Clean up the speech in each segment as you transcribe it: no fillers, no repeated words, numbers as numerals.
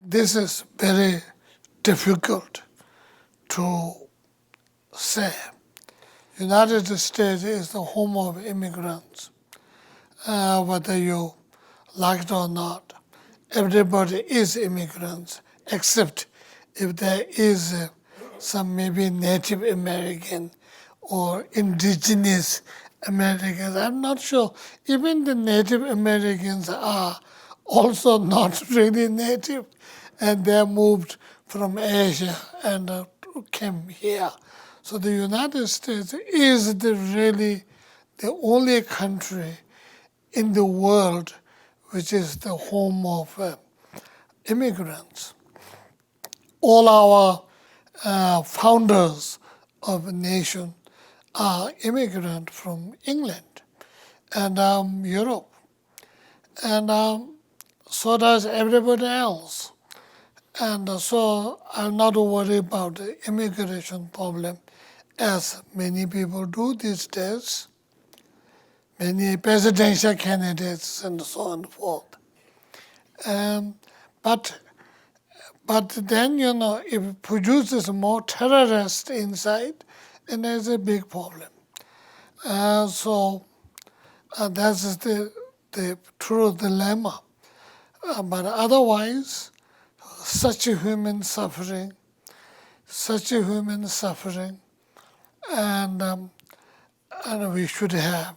This is very difficult to say. United States is the home of immigrants, whether you like it or not. Everybody is immigrants, except if there is some maybe Native American or indigenous Americans. I'm not sure. Even the Native Americans are also not really native, and they moved from Asia and came here. So the United States is really the only country in the world which is the home of immigrants. All our founders of the nation are immigrant from England and Europe, and so does everybody else. And so I'm not worried about the immigration problem as many people do these days, many presidential candidates and so on and forth. But then, if it produces more terrorists inside, then there's a big problem. So that's the true dilemma. But otherwise, such a human suffering, and we could have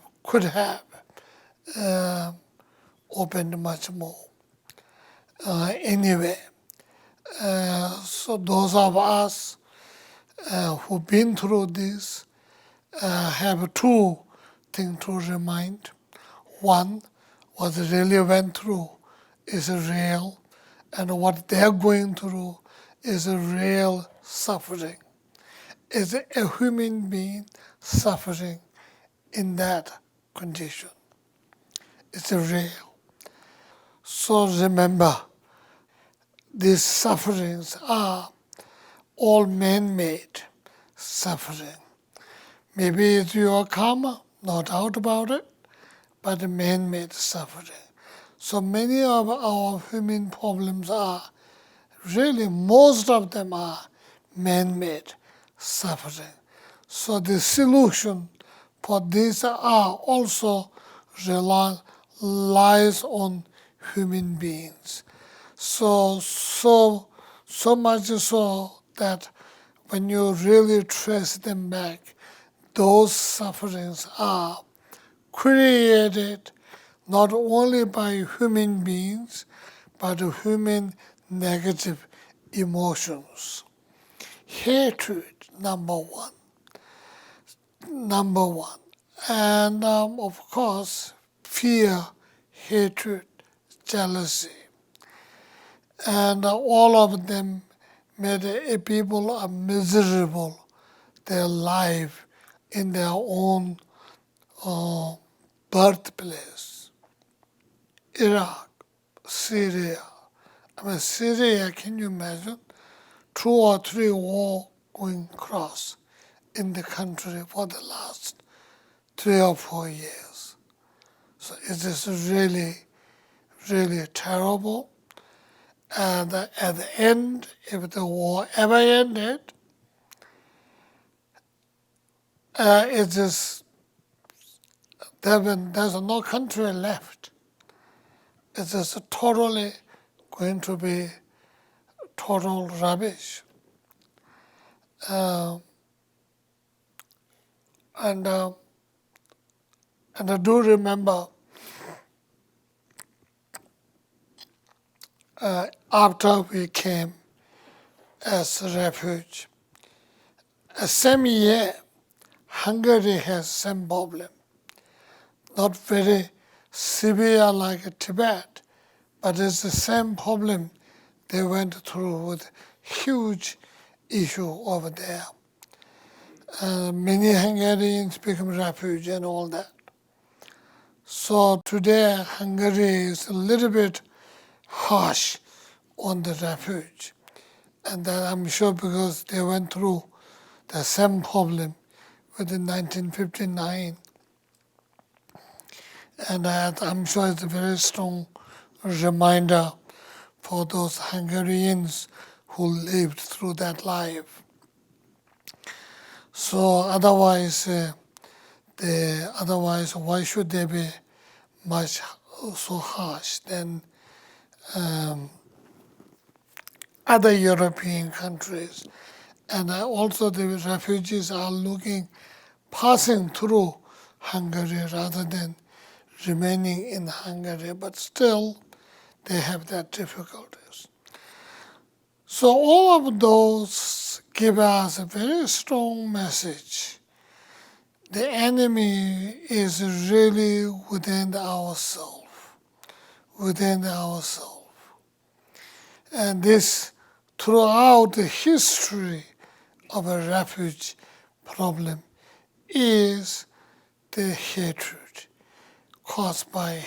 opened much more. Anyway, so those of us who've been through this have two things to remind. One, what they really went through is real, and what they're going through is a real suffering. Is a human being suffering in that condition? It's real. So remember, these sufferings are all man-made suffering. Maybe it's your karma, no doubt about it, but man-made suffering. So many of our human problems are really, most of them are man-made suffering. So the solution for these are also lies on human beings. So much so that when you really trace them back, those sufferings are created not only by human beings, but human negative emotions. Hatred, number one. And of course, fear, hatred, jealousy. And all of them made people are miserable, their life in their own birthplace. Iraq, Syria. Syria, can you imagine? 2 or 3 wars going across in the country for the last 3 or 4 years. So it is really, really terrible. And at the end, if the war ever ended, there's no country left. It is totally going to be total rubbish. And I do remember after we came as refuge, same year, Hungary has same problem. Not very severe like Tibet, but it's the same problem they went through with huge issue over there. Many Hungarians become refugees and all that. So today Hungary is a little bit harsh on the refuge. And that I'm sure because they went through the same problem within 1959. And I'm sure it's a very strong reminder for those Hungarians who lived through that life. So otherwise, why should they be much so harsh than other European countries? And also the refugees are passing through Hungary rather than remaining in Hungary, but still they have their difficulties. So all of those give us a very strong message. The enemy is really within ourselves, And this, throughout the history of a refugee problem, is the hatred, caused by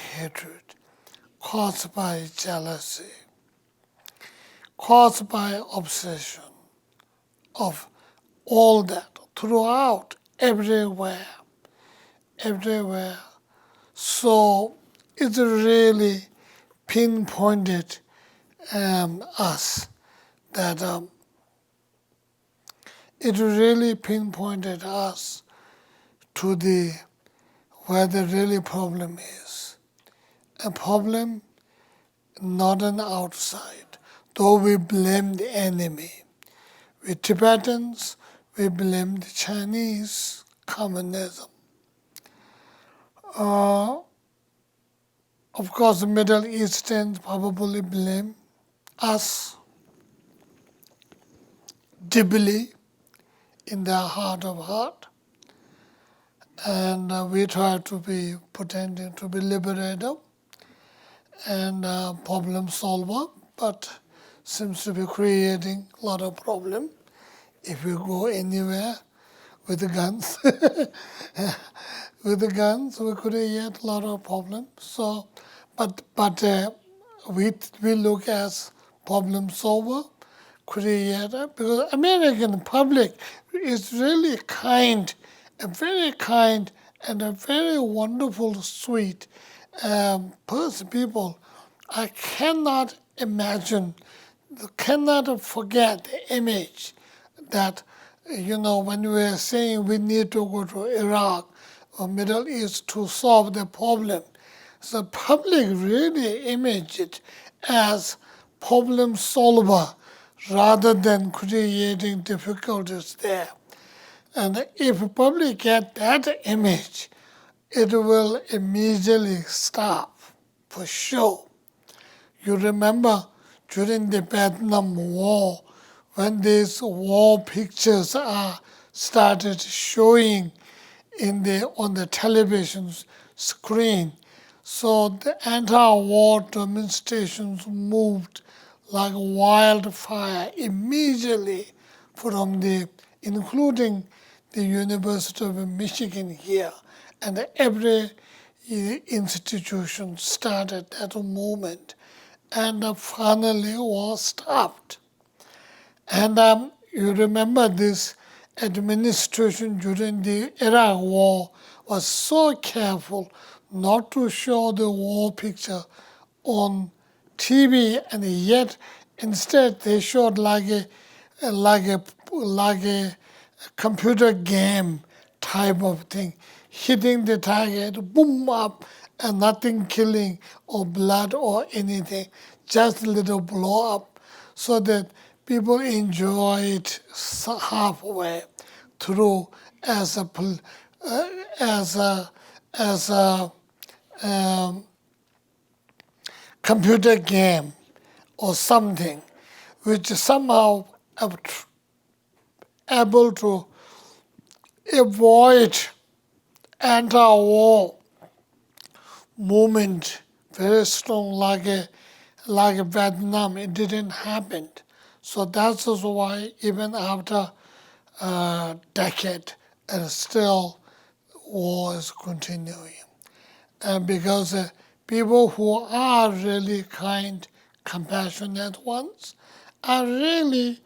jealousy, caused by obsession of all that throughout, everywhere. So it really pinpointed us that to where the really problem is. A problem not an outside, though we blame the enemy. With Tibetans, we blame the Chinese, communism. Of course, the Middle Easterns probably blame us deeply in their heart of heart. And we try to be pretending to be liberator and problem solver, but seems to be creating a lot of problem if we go anywhere with the guns. With the guns, we create a lot of problems. So, but we look as problem solver, creator, because American public is really kind, a very kind and a very wonderful, sweet people. I cannot imagine, cannot forget the image that, when we are saying we need to go to Iraq or Middle East to solve the problem, the public really image it as problem solver rather than creating difficulties there. And if public get that image, it will immediately stop, for sure. You remember during the Vietnam War, when these war pictures are started showing on the television screen, so the anti-war demonstrations moved like wildfire immediately including the University of Michigan here, and every institution started that movement, and finally was stopped. And you remember this administration during the Iraq War was so careful not to show the war picture on TV, and yet instead they showed like a computer game type of thing, hitting the target, boom up, and nothing killing or blood or anything, just a little blow up, so that people enjoy it halfway through as a computer game or something, which somehow able to avoid anti-war movement very strong like Vietnam. It didn't happen. So that's why even after a decade, still war is continuing. And because people who are really kind, compassionate ones are really,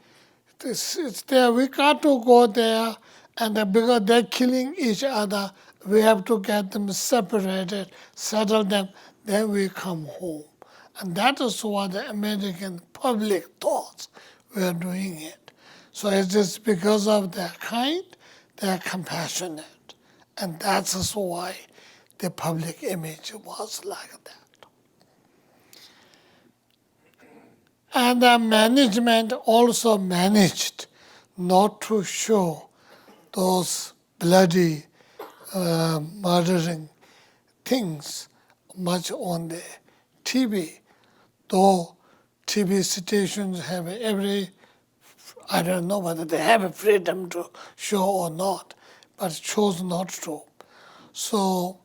it's there. We got to go there, and because they're killing each other, we have to get them separated, settle them, then we come home. And that is what the American public thought were doing it. So it is because of their kind, they're compassionate. And that's why the public image was like that. And the management also managed not to show those bloody murdering things much on the TV, though TV stations have every, I don't know whether they have a freedom to show or not, but chose not to. So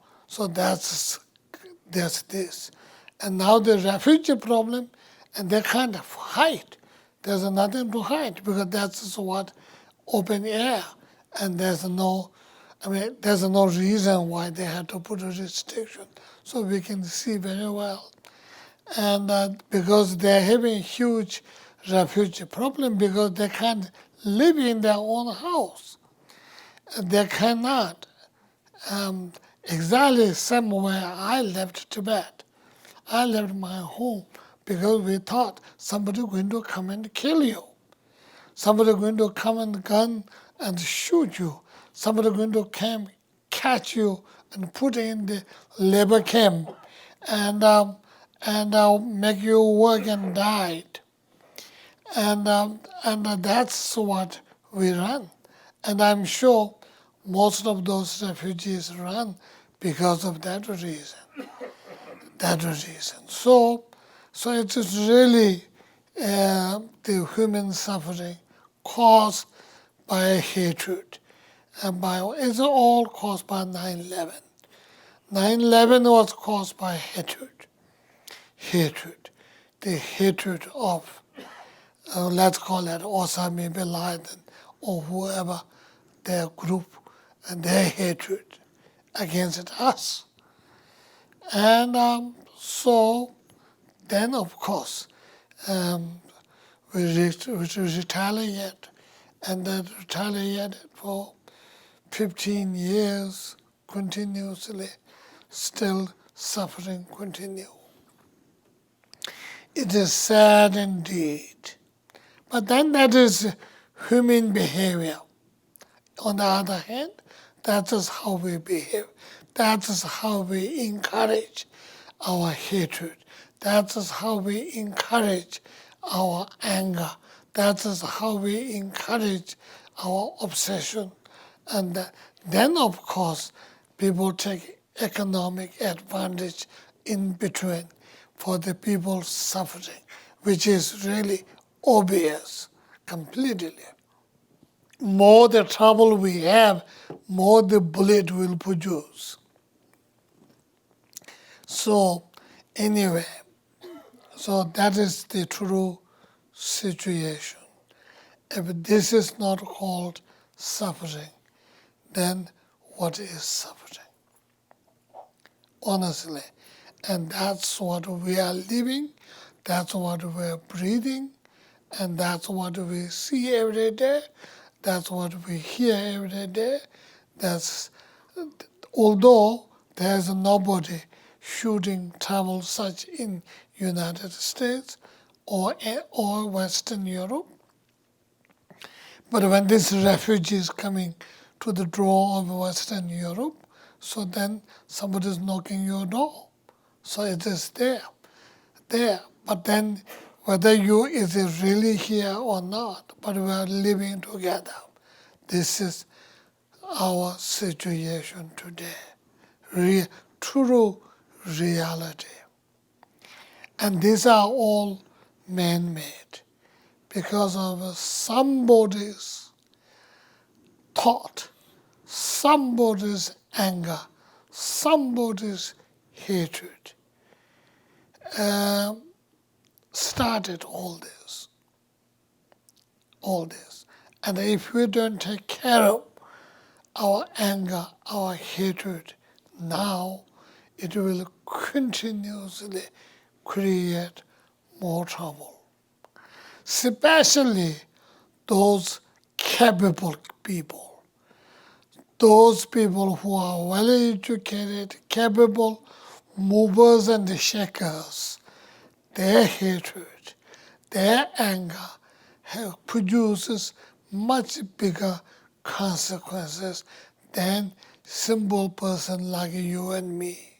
that's this. And now the refugee problem, and they can't hide. There's nothing to hide because that's what open air, and there's no reason why they had to put a restriction. So we can see very well. And because they're having huge refugee problem because they can't live in their own house. They cannot. Exactly somewhere I left Tibet. I left my home because we thought somebody going to come and kill you. Somebody going to come and gun and shoot you. Somebody going to come catch you and put in the labor camp and make you work and die. And that's what we run. And I'm sure most of those refugees run because of that reason. So it is really the human suffering caused by hatred. It's all caused by 9/11. 9/11 was caused by hatred. The hatred of, let's call it Osama bin Laden or whoever, their group, and their hatred against us. And so then, of course, we retaliate, and then retaliated for 15 years continuously, still suffering continue. It is sad indeed. But then that is human behavior. On the other hand, that is how we behave. That is how we encourage our hatred. That is how we encourage our anger. That is how we encourage our obsession. And then, of course, people take economic advantage in between for the people suffering, which is really obvious completely. More the trouble we have, more the bullet will produce. So anyway, so that is the true situation. If this is not called suffering, then what is suffering? Honestly. And that's what we are living, that's what we are breathing, and that's what we see every day, that's what we hear every day. Although there's nobody shooting trouble such in United States or Western Europe, but when these refugees coming to the door of Western Europe, so then somebody is knocking your door. So it is there. But then whether is it really here or not, but we are living together. This is our situation today. True reality. And these are all man-made because of somebody's thought, somebody's anger, somebody's hatred started all this. And if we don't take care of our anger, our hatred now, it will continuously create more trouble. Especially those capable people, those people who are well educated, capable movers and shakers, their hatred, their anger produces much bigger consequences than simple person like you and me.